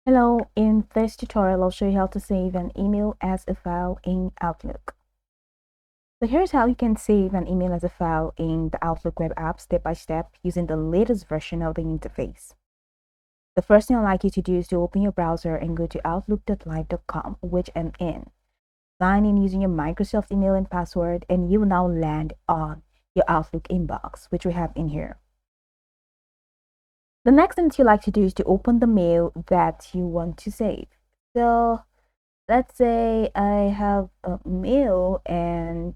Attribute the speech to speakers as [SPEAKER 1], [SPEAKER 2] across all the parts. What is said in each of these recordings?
[SPEAKER 1] Hello, in this tutorial I'll show you how to save an email as a file in Outlook. So here's how you can save an email as a file in the Outlook web app step by step using the latest version of the interface. The first thing I'd like you to do is to open your browser and go to outlook.live.com, which I'm in. Sign in using your Microsoft email and password, and you will now land on your Outlook inbox, which we have in here. The next thing that you like to do is to open the mail that you want to save. So let's say I have a mail and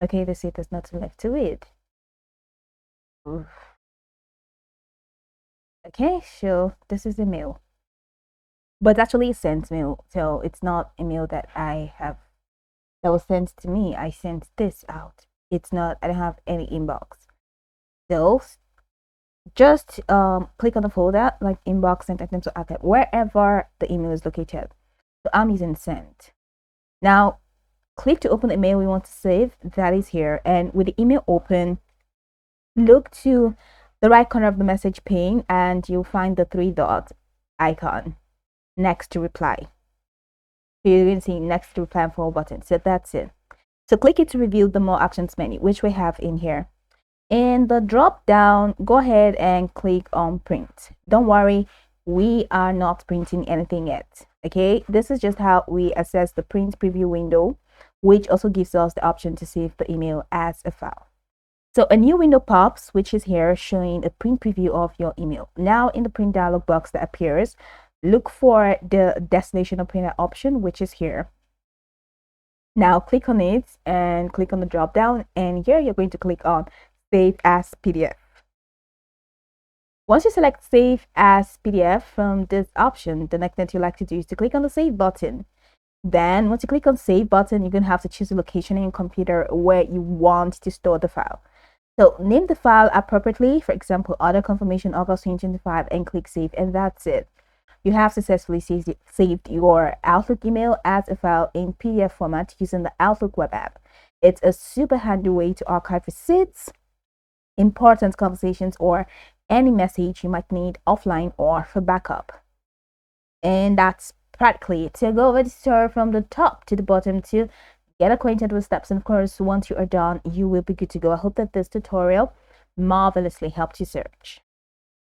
[SPEAKER 1] okay, they say there's nothing left to read. Oof. Okay, so this is the mail, but actually a sent mail, so it's not a mail that I have that was sent to me. I sent this out. It's not, I don't have any inbox. So just click on the folder like inbox, sent items, or archive, wherever the email is located. So I'm using sent. Now click to open the email we want to save, that is here, and with the email open, look to the right corner of the message pane and you'll find the three dot icon next to reply. So you're going to see next to reply and follow button. So that's it. So click it to reveal the more actions menu, which we have in here. In the drop down, go ahead and click on print. Don't worry, we are not printing anything yet. Okay, this is just how we access the print preview window, which also gives us the option to save the email as a file. So a new window pops, which is here showing a print preview of your email. Now in the print dialog box that appears, look for the destination of printer option, which is here. Now click on it and click on the drop down, and here you're going to click on Save as PDF. Once you select Save as PDF from this option, the next thing you like to do is to click on the Save button. Then once you click on Save button, you're going to have to choose a location in your computer where you want to store the file. So name the file appropriately, for example, order confirmation August 2025, and click Save, and that's it. You have successfully saved your Outlook email as a file in PDF format using the Outlook web app. It's a super handy way to archive receipts, important conversations, or any message you might need offline or for backup. And that's practically it. So go over the tutorial from the top to the bottom to get acquainted with steps, and of course once you are done you will be good to go. I hope that this tutorial marvelously helped you search.